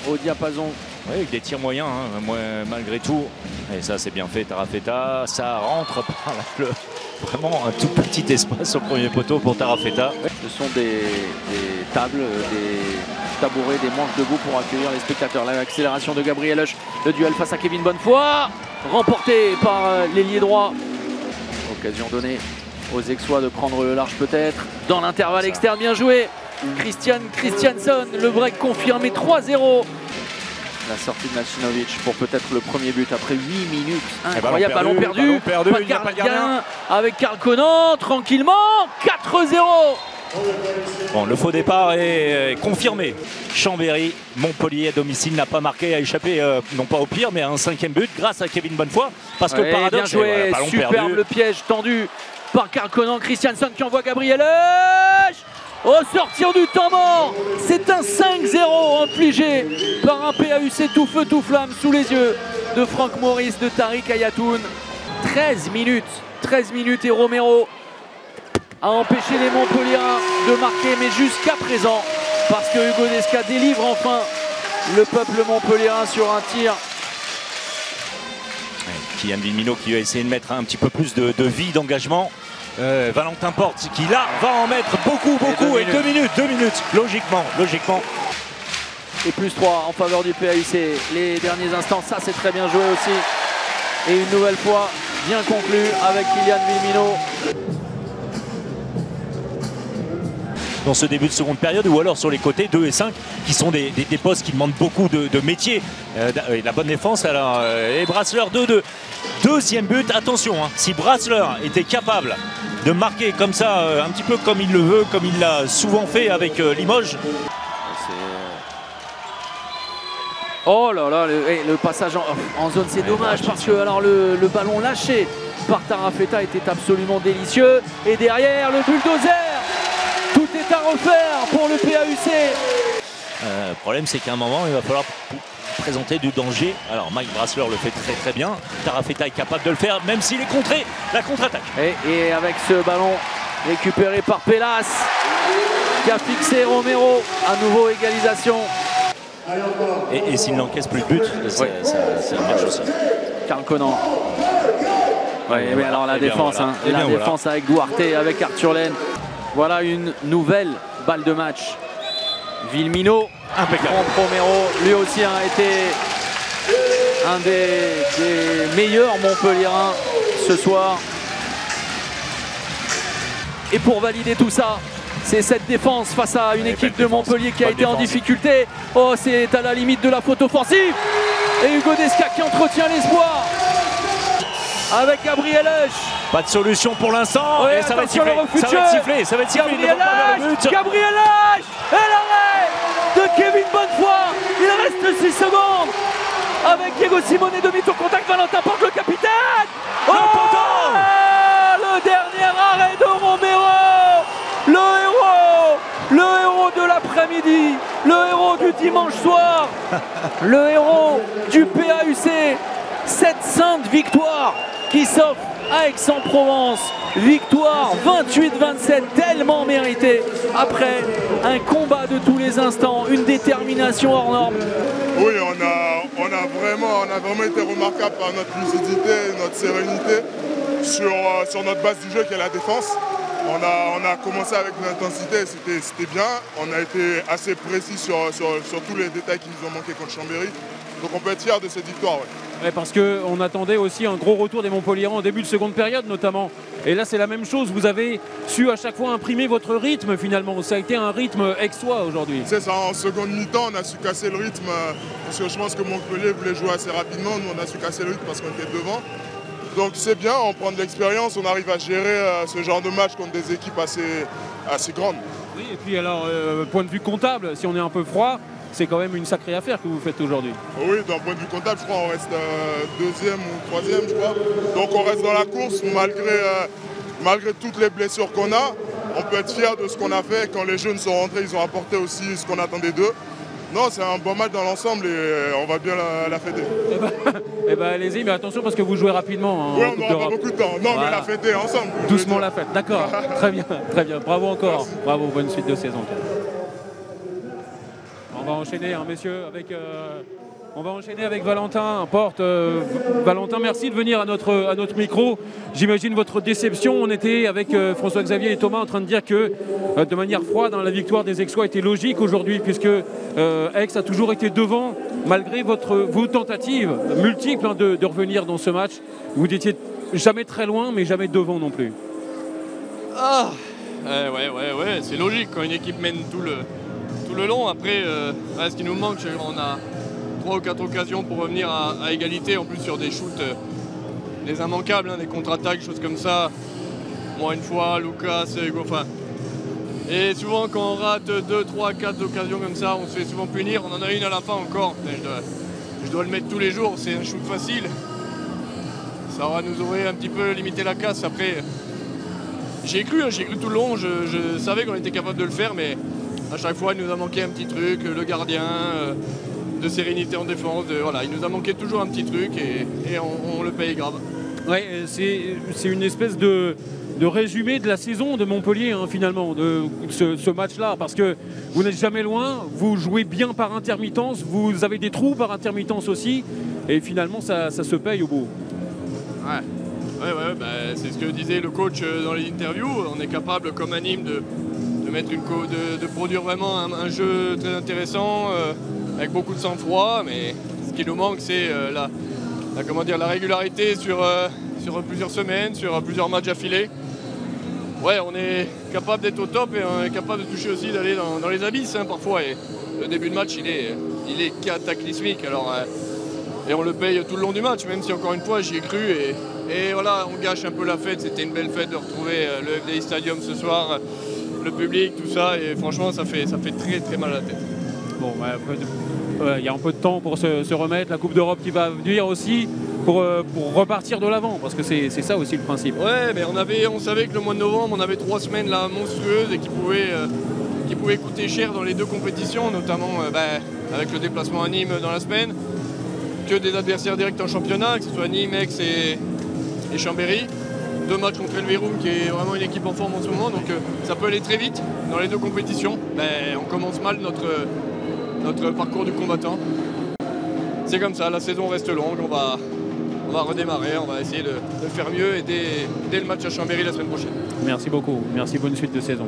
au diapason. Oui, avec des tirs moyens, hein, malgré tout. Et ça, c'est bien fait, Tarafeta. Ça rentre par vraiment un tout petit espace au premier poteau pour Tarafeta. Ce sont des tables, des tabourets, des manches debout pour accueillir les spectateurs. L'accélération de Gabriel Husch, le duel face à Kevin Bonnefoy, remporté par l'ailier droit. Occasion donnée aux Aixois de prendre le large peut-être. Dans l'intervalle externe, bien joué. Christianson, le break confirmé, 3-0. La sortie de Machinovic pour peut-être le premier but après 8 minutes. Incroyable, ballon perdu. Pas de gardien avec Karl Conan, tranquillement, 4-0. Bon, le faux départ est confirmé. Chambéry, Montpellier à domicile n'a pas marqué, a échappé non pas au pire, mais à un 5e but grâce à Kevin Bonnefoy. Parce que le paradoxe, bien joué, ballon superbe perdu. le piège tendu par Karl Conan. Christianson qui envoie Gabriel Husch. Au sortir du temps mort, c'est un 5-0 infligé par un PAUC tout feu tout flamme sous les yeux de Franck Maurice, de Tariq Ayatoun. 13 minutes et Romero a empêché les Montpelliérains de marquer, mais jusqu'à présent, parce que Hugo Desca délivre enfin le peuple montpelliérain sur un tir. Kylian Villemino qui va essayer de mettre un petit peu plus de vie, d'engagement. Valentin Porte qui là va en mettre beaucoup et 2 minutes logiquement. Et plus 3 en faveur du PAUC. Les derniers instants, ça c'est très bien joué aussi. Et une nouvelle fois bien conclu avec Kylian Villemino. Dans ce début de seconde période, ou alors sur les côtés 2 et 5 qui sont des postes qui demandent beaucoup de métier. La bonne défense alors, et Brassler 2-2. Deuxième but, attention, hein, si Brassler était capable de marquer comme ça, un petit peu comme il le veut, comme il l'a souvent fait avec Limoges. Oh là là, le passage en zone, c'est dommage parce que alors, le ballon lâché par Tarafeta était absolument délicieux. Et derrière, le bulldozer, tout est à refaire pour le PAUC. Le problème, c'est qu'à un moment, il va falloir présenter du danger. Alors Mike Brassler le fait très bien. Tarafeta est capable de le faire, même s'il est contré. La contre-attaque. Et avec ce ballon récupéré par Pelas, qui a fixé Romero, à nouveau égalisation. Et s'il n'encaisse plus de but, ça marche aussi. Karl Conan. Mais alors la défense, voilà. La défense avec Duarte, avec Arthur Laine. Voilà une nouvelle balle de match. Villemino, impeccable. Romero, lui aussi a été un des meilleurs Montpelliérains ce soir. Et pour valider tout ça, c'est cette défense face à une équipe de Montpellier qui a été en difficulté. Oh, c'est à la limite de la faute offensive. Et Hugo Desca qui entretient l'espoir avec Gabriel Husch. Pas de solution pour l'instant. Ouais, et ça va être sifflé. Gabriel Husch. Et l'arrêt de Kevin Bonnefoy. Il reste 6 secondes. Avec Diego Simone, demi-tour contact, Valentin Porte, le capitaine. Oh, le dernier arrêt de Romero. Le héros de l'après-midi. Le héros du dimanche soir. Le héros du PAUC. Cette sainte victoire qui s'offre à Aix-en-Provence. Victoire 28-27, tellement méritée. Après un combat de tous les instants, une détermination hors norme. Oui, on a vraiment été remarquable par notre lucidité, notre sérénité sur notre base du jeu qui est la défense. On a commencé avec une intensité, c'était bien. On a été assez précis sur tous les détails qui nous ont manqué contre Chambéry. Donc on peut être fier de cette victoire. Ouais, parce qu'on attendait aussi un gros retour des Montpelliérains en début de seconde période notamment. Et là c'est la même chose, vous avez su à chaque fois imprimer votre rythme finalement. Ça a été un rythme aixois aujourd'hui. C'est ça, en seconde mi-temps on a su casser le rythme parce que je pense que Montpellier voulait jouer assez rapidement. Nous on a su casser le rythme parce qu'on était devant. Donc c'est bien, on prend de l'expérience, on arrive à gérer ce genre de match contre des équipes assez grandes. Oui, et puis alors, point de vue comptable, si on est un peu froid, c'est quand même une sacrée affaire que vous faites aujourd'hui. Oui, d'un point de vue comptable, je crois on reste deuxième ou troisième, je crois. Donc on reste dans la course malgré toutes les blessures qu'on a. On peut être fier de ce qu'on a fait. Quand les jeunes sont rentrés, ils ont apporté aussi ce qu'on attendait d'eux. Non, c'est un bon match dans l'ensemble et on va bien la fêter. Eh ben allez-y, mais attention parce que vous jouez rapidement. Oui, on n'aura pas beaucoup de temps. Non, voilà. Mais la fêter ensemble. Doucement la fête, d'accord. Très bien, très bien. Bravo encore. Merci. Bravo, bonne suite de saison. On va enchaîner. enchaîner, hein, messieurs, avec... On va enchaîner avec Valentin Porte. Valentin, merci de venir à notre micro. J'imagine votre déception. On était avec François-Xavier et Thomas en train de dire que de manière froide, la victoire des Aixois était logique aujourd'hui puisque Aix a toujours été devant malgré vos tentatives multiples de revenir dans ce match. Vous n'étiez jamais très loin mais jamais devant non plus. Ah ouais, c'est logique quand une équipe mène tout le long. Après, ce qui nous manque, on a 3 ou 4 occasions pour revenir à égalité, en plus sur des shoots, des immanquables, des contre-attaques, choses comme ça. Moi une fois, Lucas, Hugo, enfin. Et souvent quand on rate 2, 3, 4 occasions comme ça, on se fait souvent punir. On en a une à la fin encore. Je dois le mettre tous les jours, c'est un shoot facile. Ça nous aurait un petit peu limité la casse. Après, j'ai cru tout le long, je savais qu'on était capable de le faire, mais à chaque fois il nous a manqué un petit truc, le gardien. De sérénité en défense, voilà, il nous a manqué toujours un petit truc et on le paye grave. Ouais, c'est une espèce de résumé de la saison de Montpellier finalement, de ce match-là, parce que vous n'êtes jamais loin, vous jouez bien par intermittence, vous avez des trous par intermittence aussi, et finalement ça se paye au bout. Ouais, c'est ce que disait le coach dans les interviews, on est capable comme à Nîmes de mettre de produire vraiment un jeu très intéressant. Avec beaucoup de sang-froid, mais ce qui nous manque, c'est la régularité sur plusieurs semaines, sur plusieurs matchs affilés. Ouais, on est capable d'être au top et on est capable de toucher aussi, d'aller dans les abysses parfois. Et le début de match, il est cataclysmique. Alors, et on le paye tout le long du match, même si encore une fois, j'y ai cru. Et voilà, on gâche un peu la fête. C'était une belle fête de retrouver le FDI Stadium ce soir, le public, tout ça. Et franchement, ça fait très très mal à la tête. Bon, il y a un peu de temps pour se remettre, la Coupe d'Europe qui va venir aussi pour repartir de l'avant, parce que c'est ça aussi le principe. Ouais, mais on savait que le mois de novembre, on avait 3 semaines là, monstrueuses et qui pouvaient coûter cher dans les 2 compétitions, notamment avec le déplacement à Nîmes dans la semaine, que des adversaires directs en championnat, que ce soit Nîmes, Aix et Chambéry. 2 matchs contre El Verum, qui est vraiment une équipe en forme en ce moment, donc ça peut aller très vite dans les 2 compétitions. On commence mal notre parcours du combattant. C'est comme ça, la saison reste longue, on va redémarrer, on va essayer de faire mieux et dès le match à Chambéry la semaine prochaine. Merci beaucoup, merci, bonne suite de saison.